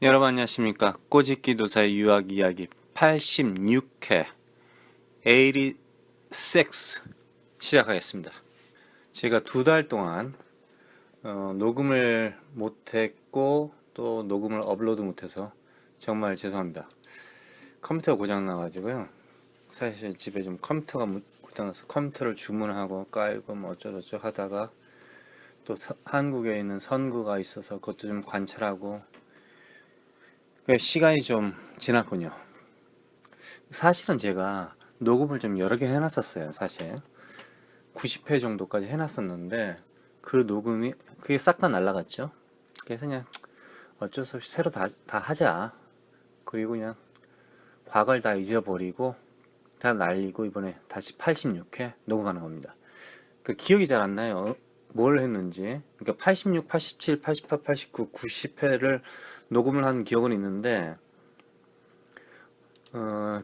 여러분 안녕하십니까. 꼬집기도사의 유학 이야기 86회 86 시작하겠습니다. 제가 2달 동안 녹음을 못했고 또 녹음을 업로드 못해서 정말 죄송합니다. 컴퓨터가 고장나가지고요. 사실 집에 좀 컴퓨터가 고장나서 컴퓨터를 주문하고 깔고 뭐 어쩌고저쩌고 하다가 또 한국에 있는 선구가 있어서 그것도 좀 관찰하고 시간이 좀 지났군요. 사실은 제가 녹음을 좀 여러 개 해놨었어요. 사실 90회 정도까지 해놨었는데 그 녹음이 그게 싹 다 날라갔죠. 그래서 그냥 어쩔 수 없이 새로 다 하자. 그리고 그냥 과거를 다 잊어버리고 다 날리고 이번에 다시 86회 녹음하는 겁니다. 그 기억이 잘 안 나요. 뭘 했는지. 그러니까 86, 87, 88, 89, 90회를 녹음을 한 기억은 있는데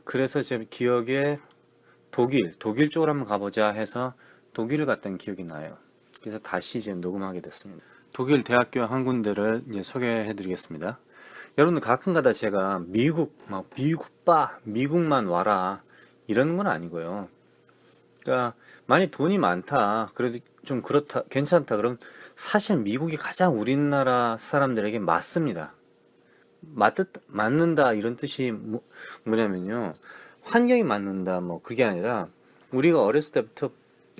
그래서 제 기억에 독일 쪽으로 한번 가보자 해서 독일을 갔던 기억이 나요. 그래서 다시 이제 녹음하게 됐습니다. 독일 대학교 한 군데를 이제 소개해 드리겠습니다. 여러분들 가끔가다 제가 미국만 와라 이러는 건 아니고요. 그러니까 많이 돈이 많다, 그래도 좀 그렇다, 괜찮다, 그럼 사실 미국이 가장 우리나라 사람들에게 맞습니다. 맞는다 이런 뜻이 뭐냐면요, 환경이 맞는다 뭐 그게 아니라 우리가 어렸을 때부터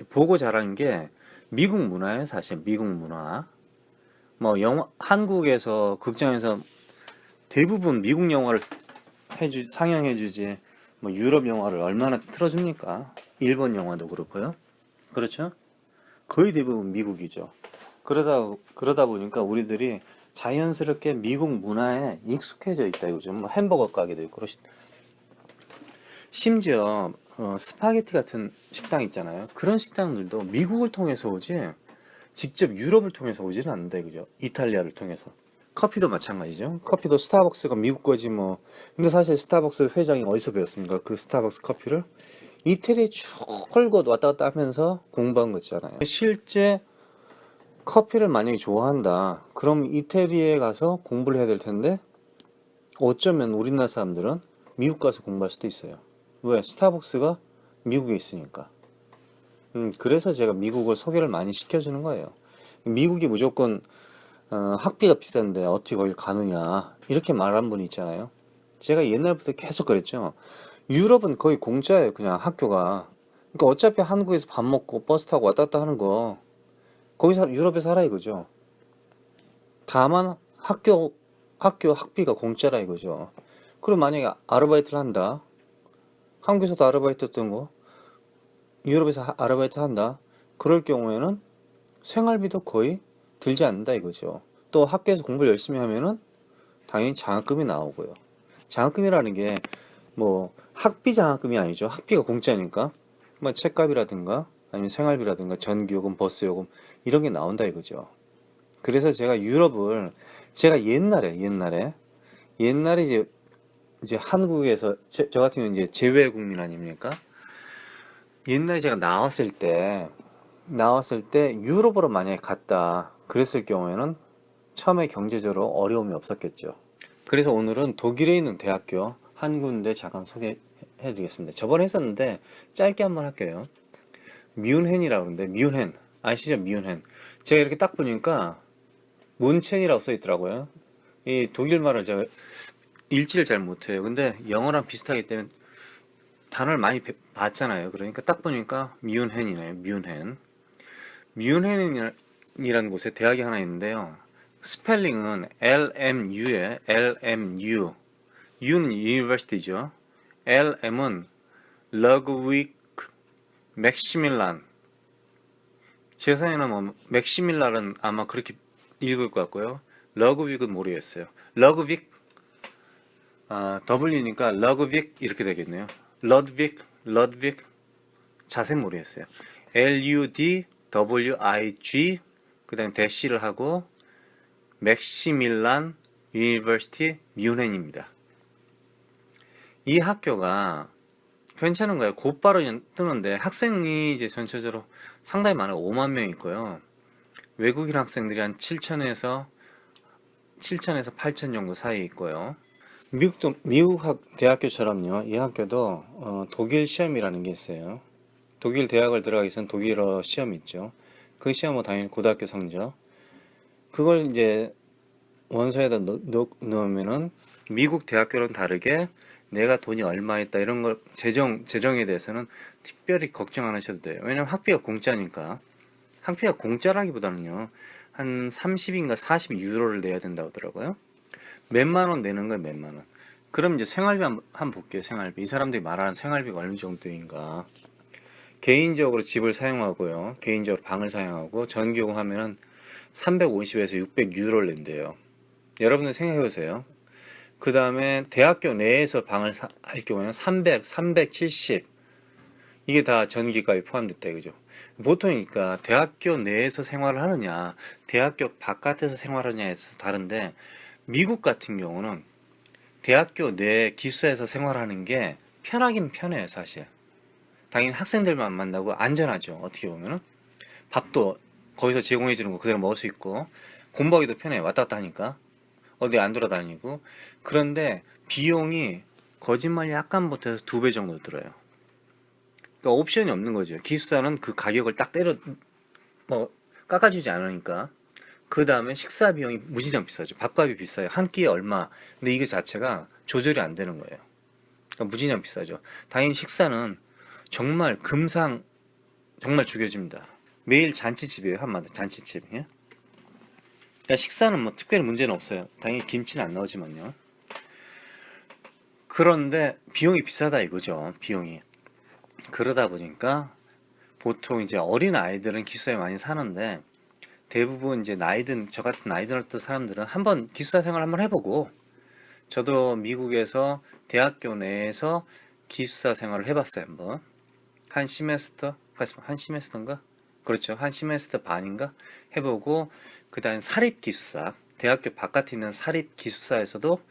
보고 자란 게 미국 문화예요. 사실 미국 문화, 뭐 영화, 한국에서 극장에서 대부분 미국 영화를 상영해주지 뭐 유럽 영화를 얼마나 틀어줍니까? 일본 영화도 그렇고요. 그렇죠? 거의 대부분 미국이죠. 그러다 보니까 우리들이 자연스럽게 미국 문화에 익숙해져 있다 이거죠. 뭐 햄버거 가게도 있고, 심지어 스파게티 같은 식당 있잖아요. 그런 식당들도 미국을 통해서 오지 직접 유럽을 통해서 오지는 않는다 이거죠. 이탈리아를 통해서. 커피도 마찬가지죠. 커피도 스타벅스가 미국 거지 뭐. 근데 사실 스타벅스 회장이 어디서 배웠습니까? 그 스타벅스 커피를 이태리에 쭉 끌고 왔다 갔다 하면서 공부한 거잖아요. 실제 커피를 만약에 좋아한다, 그럼 이태리에 가서 공부를 해야 될 텐데 어쩌면 우리나라 사람들은 미국 가서 공부할 수도 있어요. 왜? 스타벅스가 미국에 있으니까. 그래서 제가 미국을 소개를 많이 시켜주는 거예요. 미국이 무조건 학비가 비싼데 어떻게 거길 가느냐 이렇게 말한 분이 있잖아요. 제가 옛날부터 계속 그랬죠. 유럽은 거의 공짜예요. 그냥 학교가. 그러니까 어차피 한국에서 밥 먹고 버스 타고 왔다 갔다 하는 거 거기서 유럽에 살아 이거죠. 다만 학교 학비가 공짜라 이거죠. 그럼 만약에 아르바이트를 한다, 한국에서도 아르바이트 했던 거 유럽에서 아르바이트 한다, 그럴 경우에는 생활비도 거의 들지 않는다 이거죠. 또 학교에서 공부를 열심히 하면은 당연히 장학금이 나오고요. 장학금이라는 게 뭐 학비 장학금이 아니죠. 학비가 공짜니까 뭐 책값이라든가 아니면 생활비라든가 전기요금, 버스요금 이런 게 나온다 이거죠. 그래서 제가 유럽을, 제가 옛날에 이제 한국에서 저 같은 경우는 이제 재외국민 아닙니까? 옛날에 제가 나왔을 때 유럽으로 만약에 갔다 그랬을 경우에는 처음에 경제적으로 어려움이 없었겠죠. 그래서 오늘은 독일에 있는 대학교 한 군데 잠깐 소개해 드리겠습니다. 저번에 했었는데 짧게 한번 할게요. 뮌헨이라고 그러는데, 뮌헨 아시죠? 뮌헨. 제가 이렇게 딱 보니까 문첸이라고 써 있더라고요. 이 독일 말을 제가 읽지를 잘 못해요. 근데 영어랑 비슷하기 때문에 단어를 많이 봤잖아요. 그러니까 딱 보니까 뮌헨이네요. 뮌헨. 뮌헨이라는 곳에 대학이 하나 있는데요. 스펠링은 LMU에 LMU. U는 유니버시티죠. LM은 러그윅 맥시밀란. 제 생각에는 뭐 맥시밀란은 아마 그렇게 읽을 것 같고요. 러그윅은 모르겠어요. 러그윅, W니까 러그윅 이렇게 되겠네요. 러드윅 자세히 모르겠어요. LUDWIG 그 다음에 대시를 하고 맥시밀란 유니버시티 뮌헨입니다. 이 학교가 괜찮은 거예요. 곧바로 그냥 뜨는데 학생이 이제 전체적으로 상당히 많아요. 5만 명 있고요. 외국인 학생들이 한 7천에서 7천에서 8천 정도 사이에 있고요. 미국 대학교처럼요. 이 학교도 독일 시험이라는 게 있어요. 독일 대학을 들어가기 위해서는 독일어 시험이 있죠. 그 시험은 당연히 고등학교 성적. 그걸 이제 원서에다 넣으면은 미국 대학교랑 다르게 내가 돈이 얼마 있다 이런 걸 재정에 대해서는 특별히 걱정 안 하셔도 돼요. 왜냐면 학비가 공짜니까. 학비가 공짜라기보다는요. 한 30인가 40 유로를 내야 된다고 하더라고요. 몇만 원 내는 거예요, 몇만 원. 그럼 이제 생활비 한번 볼게요, 생활비. 이 사람들이 말하는 생활비가 어느 정도인가. 개인적으로 집을 사용하고요. 개인적으로 방을 사용하고 전기요금 하면은 350에서 600 유로를 낸대요. 여러분들 생각해 보세요. 그 다음에 대학교 내에서 방을 할 경우에는 300, 370 이게 다 전기값이 포함됐다 이거죠. 보통이니까 대학교 내에서 생활을 하느냐 대학교 바깥에서 생활하느냐에서 다른데 미국 같은 경우는 대학교 내 기숙사에서 생활하는 게 편하긴 편해요 사실. 당연히 학생들만 만나고 안전하죠. 어떻게 보면은 밥도 거기서 제공해 주는 거 그대로 먹을 수 있고 공부하기도 편해요. 왔다 갔다 하니까 어디 안 돌아다니고. 그런데 비용이 거짓말 약간 못해서 2배 정도 들어요. 그러니까 옵션이 없는 거죠. 기숙사는 그 가격을 딱 때려 뭐 깎아주지 않으니까. 그 다음에 식사 비용이 무지장 비싸죠. 밥값이 비싸요. 한 끼에 얼마. 근데 이거 자체가 조절이 안 되는 거예요. 그러니까 무지장 비싸죠. 당연히 식사는 정말 금상 정말 죽여줍니다. 매일 잔치집이에요. 한마디 잔치집. 예? 그러니까 식사는 뭐 특별히 문제는 없어요. 당연히 김치는 안 나오지만요. 그런데 비용이 비싸다 이거죠. 비용이. 그러다 보니까 보통 이제 어린 아이들은 기숙사에 많이 사는데 대부분 이제 저 같은 나이 들었던 사람들은 한번 기숙사 생활 한번 해보고 저도 미국에서 대학교 내에서 기숙사 생활을 해봤어요. 한번 한 시메스터 한 시메스터인가 그렇죠. 한 시메스터 반인가 해보고 그다음 사립 기숙사 대학교 바깥에 있는 사립 기숙사에서도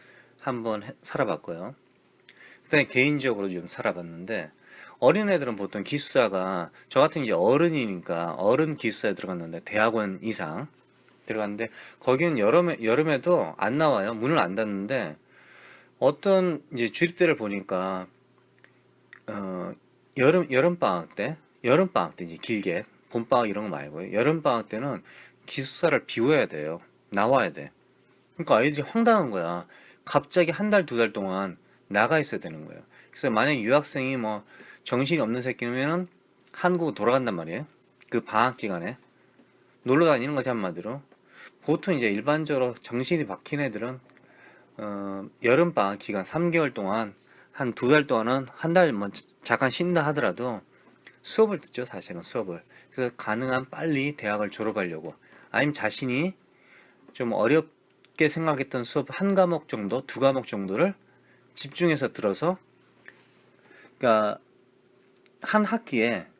한번 살아봤고요. 그다음에 개인적으로 좀 살아봤는데 어린애들은 보통 기숙사가 저 같은 이제 어른이니까 어른 기숙사에 들어갔는데 대학원 이상 들어갔는데 거기는 여름에도 안 나와요. 문을 안 닫는데 어떤 이제 주립대를 보니까 여름 방학 때 이제 길게 봄 방학 이런 거 말고요. 여름 방학 때는 기숙사를 비워야 돼요. 나와야 돼. 그러니까 아이들이 황당한 거야. 갑자기 한 달, 2달 동안 나가 있어야 되는 거예요. 그래서 만약 유학생이 뭐 정신이 없는 새끼면은 한국으로 돌아간단 말이에요. 그 방학 기간에 놀러 다니는 거지 한마디로. 보통 이제 일반적으로 정신이 박힌 애들은 여름 방학 기간 3개월 동안 한 2달 동안은 한 달 뭐 잠깐 쉰다 하더라도 수업을 듣죠 사실은 수업을. 그래서 가능한 빨리 대학을 졸업하려고 아니면 자신이 좀 어렵게 생각했던 수업 한 과목 정도, 2과목 정도를 집중해서 들어서 그러니까 한 학기는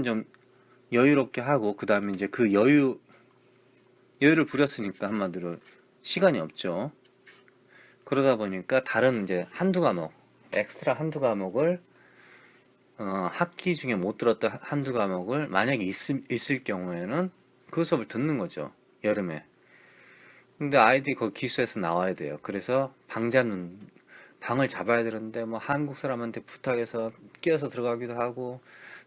좀 여유롭게 하고 그 다음에 이제 그 여유를 부렸으니까 한마디로 시간이 없죠. 그러다 보니까 다른 이제 엑스트라 한두 과목을 학기 중에 못 들었던 한두 과목을 만약에 있을 경우에는 그 수업을 듣는 거죠. 여름에. 근데 아이들이 거기 기숙사에서 나와야 돼요. 그래서 방을 잡아야 되는데 뭐 한국 사람한테 부탁해서 끼어서 들어가기도 하고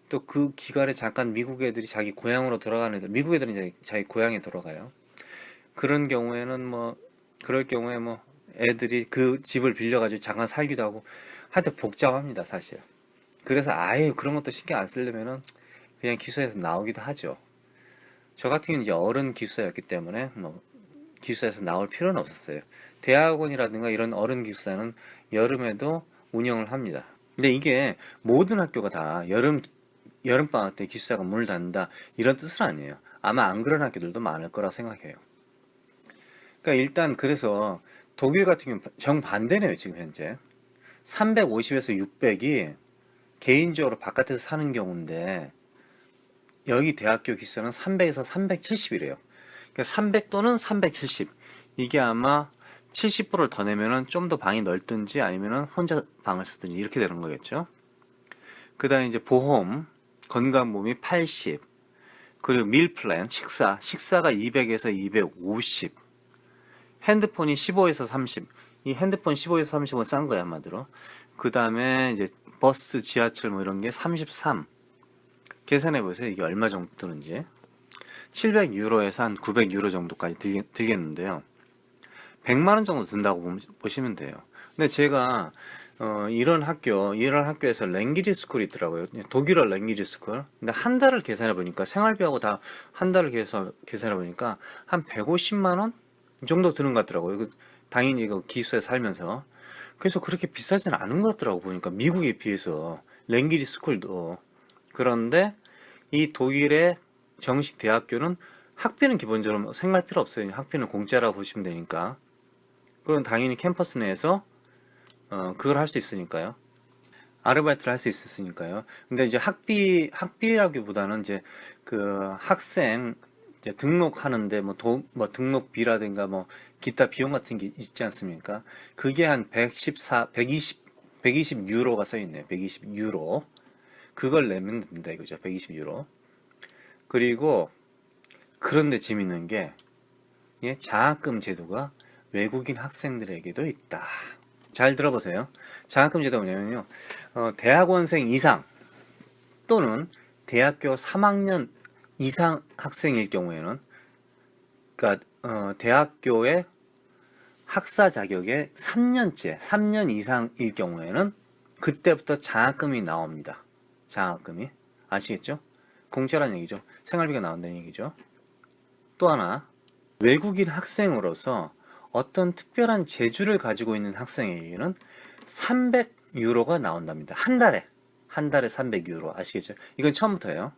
또 그 기간에 잠깐 미국 애들이 자기 고향으로 돌아가는 애들 미국 애들은 이제 자기 고향에 돌아가요. 그런 경우에는 뭐 그럴 경우에 뭐 애들이 그 집을 빌려가지고 잠깐 살기도 하고 하여튼 복잡합니다 사실. 그래서 아예 그런 것도 신경 안 쓰려면은 그냥 기숙사에서 나오기도 하죠. 저 같은 경우는 이제 어른 기숙사였기 때문에 뭐 기숙사에서 나올 필요는 없었어요. 대학원이라든가 이런 어른 기숙사는 여름에도 운영을 합니다. 근데 이게 모든 학교가 다 여름방학 때 기숙사가 문을 닫는다 이런 뜻은 아니에요. 아마 안 그런 학교들도 많을 거라 생각해요. 그러니까 일단 그래서 독일 같은 경우는 정반대네요 지금 현재. 350에서 600이 개인적으로 바깥에서 사는 경우인데 여기 대학교 기숙사는 300에서 370이래요. 그러니까 300 또는 370 이게 아마 70%를 더 내면은 좀 더 방이 넓든지 아니면은 혼자 방을 쓰든지 이렇게 되는 거겠죠. 그 다음에 이제 보험 건강보험이 80 그리고 밀 플랜 식사가 200에서 250 핸드폰이 15에서 30. 이 핸드폰 15에서 30은 싼 거야, 한마디로. 그 다음에 이제 버스, 지하철 뭐 이런 게 33. 계산해 보세요. 이게 얼마 정도 드는지. 700유로에서 한 900유로 정도까지 들겠는데요. 100만 원 정도 든다고 보시면 돼요. 근데 제가 이런 학교에서 랭귀지 스쿨이 있더라고요. 독일어 랭귀지 스쿨. 근데 한 달을 계산해 보니까 생활비하고 다 한 달을 계산해 보니까 한 150만 원 정도 드는 것 같더라고요. 당연히 이거 기숙사에 살면서. 그래서 그렇게 비싸진 않은 것 같더라고 보니까 미국에 비해서 랭귀지 스쿨도. 그런데 이 독일의 정식 대학교는 학비는 기본적으로 생각할 필요 없어요. 학비는 공짜라고 보시면 되니까. 그럼 당연히 캠퍼스 내에서 그걸 할 수 있으니까요. 아르바이트를 할 수 있었으니까요. 근데 이제 학비라기보다는 이제 그 학생 이제 등록하는데 뭐 등록비라든가 뭐 기타 비용 같은 게 있지 않습니까? 그게 한 120 유로가 써 있네요. 120 유로. 그걸 내면 됩니다. 이거죠. 120 유로. 그리고 그런데 재밌는 게 장학금 제도가 외국인 학생들에게도 있다. 잘 들어보세요. 장학금 제도가 뭐냐면요. 대학원생 이상 또는 대학교 3학년 이상 학생일 경우에는 그러니까 대학교의 학사 자격의 3년 이상일 경우에는 그때부터 장학금이 나옵니다. 장학금이. 아시겠죠? 공짜란 얘기죠. 생활비가 나온다는 얘기죠. 또 하나, 외국인 학생으로서 어떤 특별한 재주를 가지고 있는 학생에게는 300유로가 나온답니다. 한 달에 300유로. 아시겠죠? 이건 처음부터예요.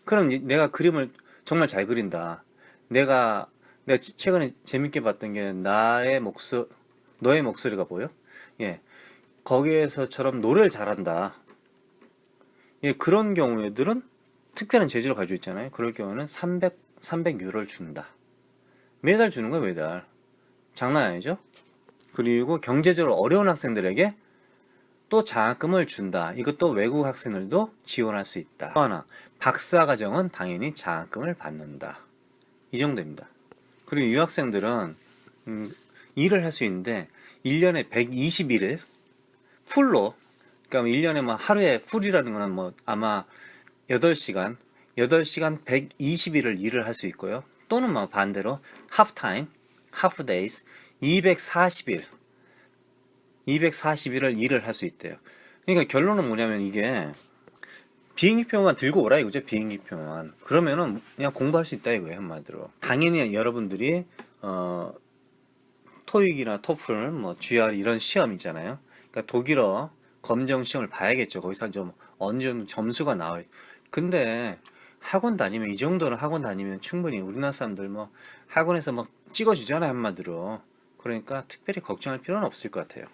그럼 내가 그림을 정말 잘 그린다. 내가 최근에 재밌게 봤던 게 너의 목소리가 보여? 예. 거기에서처럼 노래를 잘한다. 예, 그런 경우에들은 특별한 재주를 가지고 있잖아요. 그럴 경우는 300유로를 준다. 매달 주는 거야, 매달. 장난 아니죠? 그리고 경제적으로 어려운 학생들에게 또 장학금을 준다. 이것도 외국 학생들도 지원할 수 있다. 또 하나, 박사과정은 당연히 장학금을 받는다. 이 정도입니다. 그리고 유학생들은 일을 할 수 있는데 1년에 120일 풀로, 그러니까 1년에 뭐 하루에 풀이라는 거는 뭐 아마 8시간 120일을 일을 할 수 있고요. 또는 뭐 반대로 하프타임, 하프데이스 240일을 일을 할 수 있대요. 그러니까 결론은 뭐냐면 이게 비행기표만 들고 오라 이거죠. 비행기표만. 그러면은 그냥 공부할 수 있다 이거예요. 한마디로. 당연히 여러분들이 토익이나 토플, 뭐 GR 이런 시험 있잖아요. 그러니까 독일어 검정 시험을 봐야겠죠. 거기서 좀 어느 정도 점수가 나와요. 근데 학원 다니면 이 정도는 학원 다니면 충분히 우리나라 사람들 뭐 학원에서 막 찍어주잖아요. 한마디로. 그러니까 특별히 걱정할 필요는 없을 것 같아요.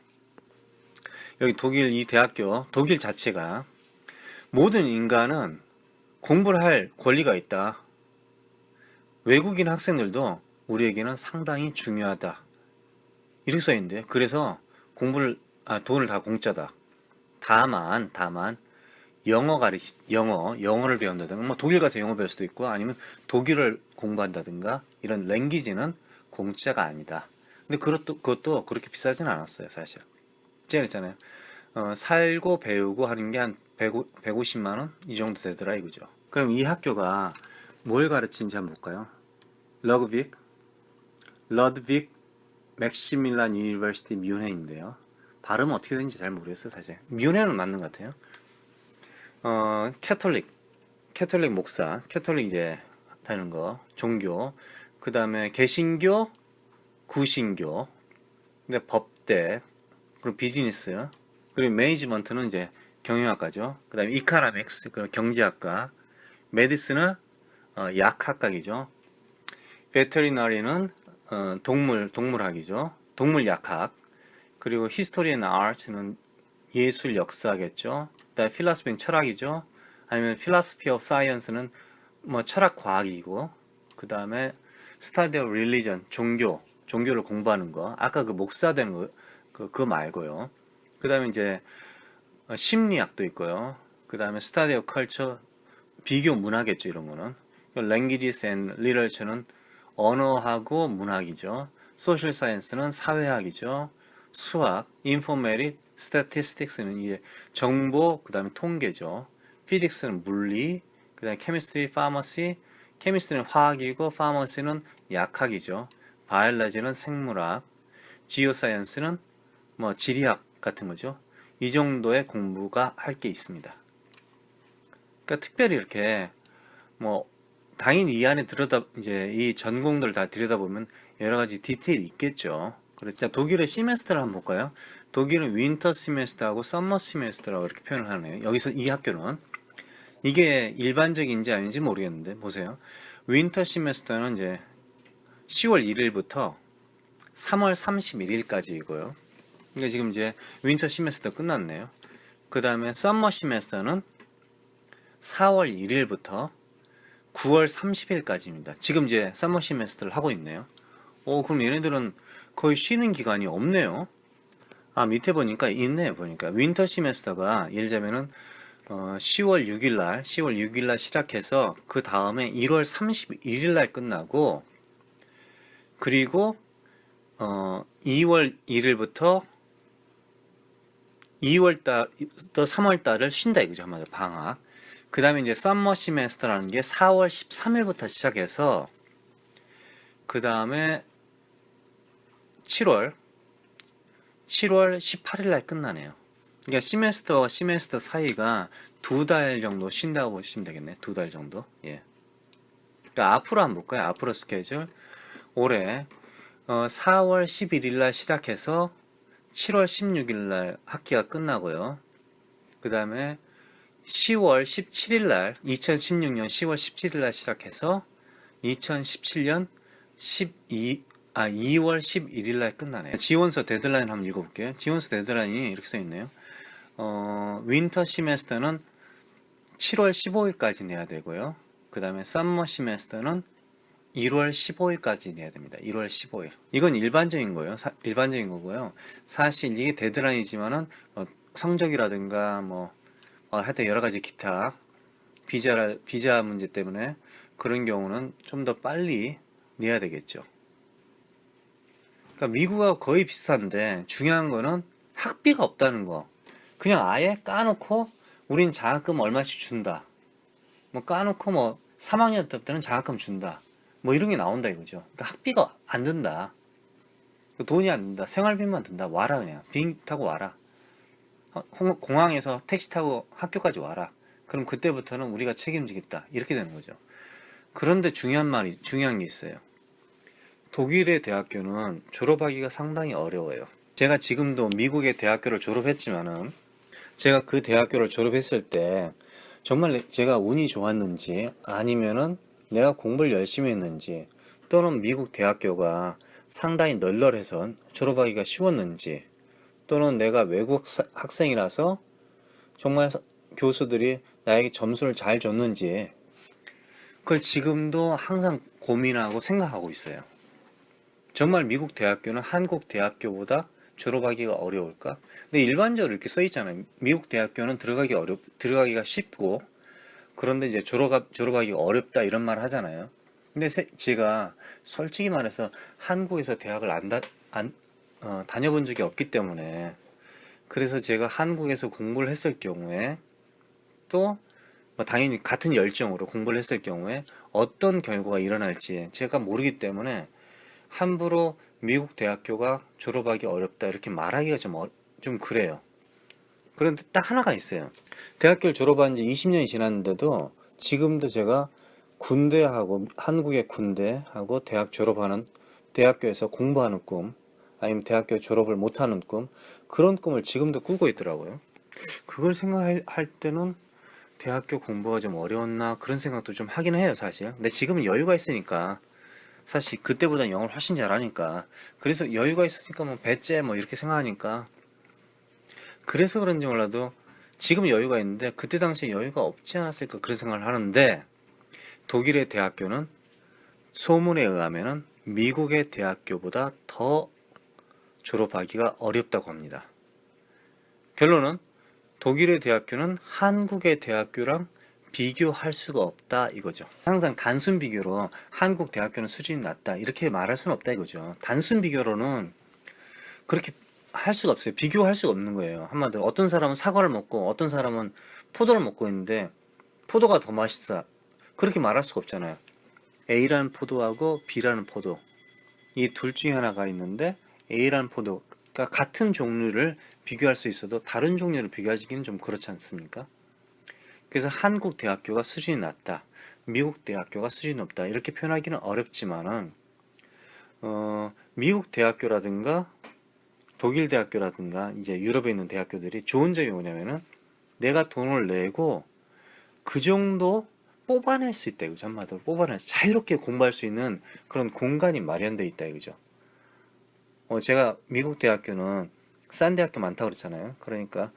여기 독일 이 대학교, 독일 자체가 모든 인간은 공부를 할 권리가 있다. 외국인 학생들도 우리에게는 상당히 중요하다. 이렇게 써 있는데요. 그래서 돈을 다 공짜다. 다만 영어를 배운다든가 뭐 독일 가서 영어 배울 수도 있고 아니면 독일을 공부한다든가 이런 랭귀지는 공짜가 아니다. 근데 그것도 그렇게 비싸진 않았어요, 사실. 제가 했잖아요. 살고 배우고 하는 게 한 150만 원? 이 정도 되더라 이거죠. 그럼 이 학교가 뭘 가르치는지 한번 볼까요? 러드빅 맥시밀란 유니버시티 뮌헨인데요. 발음은 어떻게 되는지 잘 모르겠어요, 사실. 뮌헨은 맞는 것 같아요. 캐톨릭 목사, 캐톨릭 이제 하는 거, 종교, 그 다음에 개신교, 구신교, 근데 법대, 그리고 비즈니스, 그리고 매니지먼트는 이제 경영학과죠. 그 다음에 이카노믹스, 경제학과, 메디스는 약학학이죠. 베터리너리는 동물학이죠. 동물약학. 그리고 히스토리 앤 아트는 예술 역사겠죠. 그다음에 필로소피는 철학이죠. 아니면 필로소피 오브 사이언스는 뭐 철학 과학이고, 그다음에 스타디 오브 릴리전 종교를 공부하는 거. 아까 그 목사 되는 거 그거 말고요. 그다음에 이제 심리학도 있고요. 그다음에 스타디 오브 컬처 비교 문화겠죠, 이런 거는. 랭귀지스 앤 리터처는 언어하고 문학이죠. 소셜 사이언스는 사회학이죠. 수학, 인포메릭, 스태티스틱스는 이제 정보, 그 다음에 통계죠. 피직스는 물리, 그 다음에 케미스트리, 파머시, 케미스트리는 화학이고 파머시는 약학이죠. 바이올로지는 생물학, 지오사이언스는 뭐 지리학 같은 거죠. 이 정도의 공부가 할 게 있습니다. 그러니까 특별히 이렇게 뭐 당연히 이 안에 이제 이 전공들 다 들여다보면 여러 가지 디테일이 있겠죠. 그렇죠. 독일의 시메스터를 한번 볼까요? 독일은 윈터 시메스터하고 썸머 시메스터라고 이렇게 표현을 하네요. 여기서 이 학교는 이게 일반적인지 아닌지 모르겠는데 보세요. 윈터 시메스터는 이제 10월 1일부터 3월 31일까지이고요. 그러니까 지금 이제 윈터 시메스터 끝났네요. 그 다음에 썸머 시메스터는 4월 1일부터 9월 30일까지입니다. 지금 이제 썸머 시메스터를 하고 있네요. 그럼 얘네들은 거의 쉬는 기간이 없네요. 밑에 보니까 있네. 보니까 윈터 시메스터가 예를 들자면은 10월 6일날 시작해서 그 다음에 1월 31일날 끝나고, 그리고 2월 1일부터 2월달 또 3월달을 쉰다 이거죠. 한마디로 방학. 그 다음에 이제 썸머 시메스터라는 게 4월 13일부터 시작해서 그 다음에 7월 18일 날 끝나네요. 그러니까 시메스터와 시메스터 사이가 2달 정도 쉰다고 보시면 되겠네. 2달 정도. 예. 그러니까 앞으로 한번 볼까요? 앞으로 스케줄. 올해 4월 11일 날 시작해서 7월 16일 날 학기가 끝나고요. 그 다음에 10월 17일 날 2016년 10월 17일 날 시작해서 2017년 2월 11일 날 끝나네요. 지원서 데드라인 한번 읽어볼게요. 지원서 데드라인이 이렇게 써있네요. 윈터 시메스터는 7월 15일까지 내야 되고요. 그 다음에 썸머 시메스터는 1월 15일까지 내야 됩니다. 1월 15일. 이건 일반적인 거예요. 일반적인 거고요. 사실 이게 데드라인이지만은 성적이라든가 하여튼 여러 가지 기타 비자 문제 때문에 그런 경우는 좀 더 빨리 내야 되겠죠. 그러니까 미국하고 거의 비슷한데 중요한 거는 학비가 없다는 거. 그냥 아예 까놓고 우린 장학금 얼마씩 준다. 까놓고 3학년 때부터는 장학금 준다. 이런 게 나온다 이거죠. 그러니까 학비가 안 든다. 돈이 안 든다. 생활비만 든다. 와라 그냥. 비행기 타고 와라. 공항에서 택시 타고 학교까지 와라. 그럼 그때부터는 우리가 책임지겠다. 이렇게 되는 거죠. 그런데 중요한 게 있어요. 독일의 대학교는 졸업하기가 상당히 어려워요. 제가 지금도 미국의 대학교를 졸업했지만은 제가 그 대학교를 졸업했을 때 정말 제가 운이 좋았는지 아니면은 내가 공부를 열심히 했는지 또는 미국 대학교가 상당히 널널해서 졸업하기가 쉬웠는지 또는 내가 외국 학생이라서 정말 교수들이 나에게 점수를 잘 줬는지 그걸 지금도 항상 고민하고 생각하고 있어요. 정말 미국 대학교는 한국 대학교보다 졸업하기가 어려울까? 근데 일반적으로 이렇게 써 있잖아요. 미국 대학교는 들어가기가 쉽고 그런데 이제 졸업하기가 어렵다 이런 말 하잖아요. 근데 제가 솔직히 말해서 한국에서 대학을 다녀본 적이 없기 때문에 그래서 제가 한국에서 공부를 했을 경우에 또 당연히 같은 열정으로 공부를 했을 경우에 어떤 결과가 일어날지 제가 모르기 때문에 함부로 미국 대학교가 졸업하기 어렵다 이렇게 말하기가 좀 그래요. 그런데 딱 하나가 있어요. 대학교를 졸업한 지 20년이 지났는데도 지금도 제가 한국의 군대하고 대학 졸업하는 대학교에서 공부하는 꿈 아니면 대학교 졸업을 못하는 꿈 그런 꿈을 지금도 꾸고 있더라고요. 그걸 생각할 때는 대학교 공부가 좀 어려웠나 그런 생각도 좀 하긴 해요 사실. 근데 지금은 여유가 있으니까 사실 그때보다 영어를 훨씬 잘하니까 그래서 여유가 있으니까 배째 이렇게 생각하니까 그래서 그런지 몰라도 지금 여유가 있는데 그때 당시에 여유가 없지 않았을까 그런 생각을 하는데 독일의 대학교는 소문에 의하면은 미국의 대학교보다 더 졸업하기가 어렵다고 합니다. 결론은 독일의 대학교는 한국의 대학교랑 비교할 수가 없다 이거죠. 항상 단순 비교로 한국 대학교는 수준이 낮다 이렇게 말할 수는 없다 이거죠. 단순 비교로는 그렇게 할 수가 없어요. 비교할 수가 없는 거예요. 한마디로 어떤 사람은 사과를 먹고 어떤 사람은 포도를 먹고 있는데 포도가 더 맛있다 그렇게 말할 수가 없잖아요. A라는 포도하고 B라는 포도 이 둘 중에 하나가 있는데 A라는 포도가 같은 종류를 비교할 수 있어도 다른 종류를 비교하기는 좀 그렇지 않습니까? 그래서 한국 대학교가 수준이 낮다, 미국 대학교가 수준이 높다 이렇게 표현하기는 어렵지만은 미국 대학교라든가 독일 대학교라든가 이제 유럽에 있는 대학교들이 좋은 점이 뭐냐면은 내가 돈을 내고 그 정도 뽑아낼 수 있다 이거죠. 한마디로 뽑아낼 자유롭게 공부할 수 있는 그런 공간이 마련되어 있다 이거죠. 제가 미국 대학교는 싼 대학교 많다고 그랬잖아요. 그러니까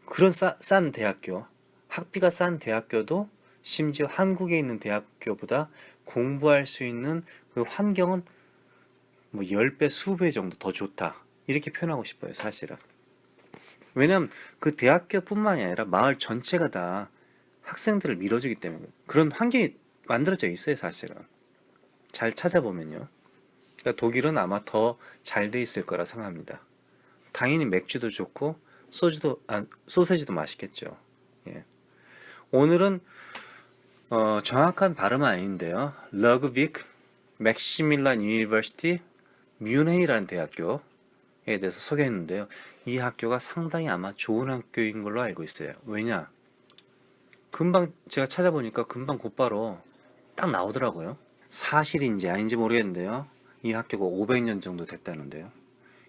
그런 싼 대학교, 학비가 싼 대학교도 심지어 한국에 있는 대학교보다 공부할 수 있는 그 환경은 뭐 10배, 수배 정도 더 좋다. 이렇게 표현하고 싶어요, 사실은. 왜냐면 그 대학교뿐만이 아니라 마을 전체가 다 학생들을 밀어주기 때문에 그런 환경이 만들어져 있어요, 사실은. 잘 찾아보면요. 그러니까 독일은 아마 더 잘 돼 있을 거라 생각합니다. 당연히 맥주도 좋고 소세지도 맛있겠죠. 예. 오늘은 정확한 발음은 아닌데요. 러그비크 맥시밀란 유니버시티 뮌헨이라는 대학교에 대해서 소개했는데요. 이 학교가 상당히 아마 좋은 학교인 걸로 알고 있어요. 왜냐? 금방 제가 찾아보니까 금방 곧바로 딱 나오더라고요. 사실인지 아닌지 모르겠는데요. 이 학교가 500년 정도 됐다는데요.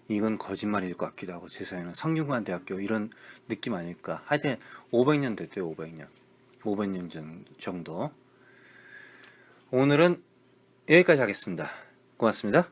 이건 거짓말일 것 같기도 하고 제 생각에는 성균관 대학교 이런 느낌 아닐까. 하여튼 500년 됐대요. 500년. 500년 정도. 오늘은 여기까지 하겠습니다. 고맙습니다.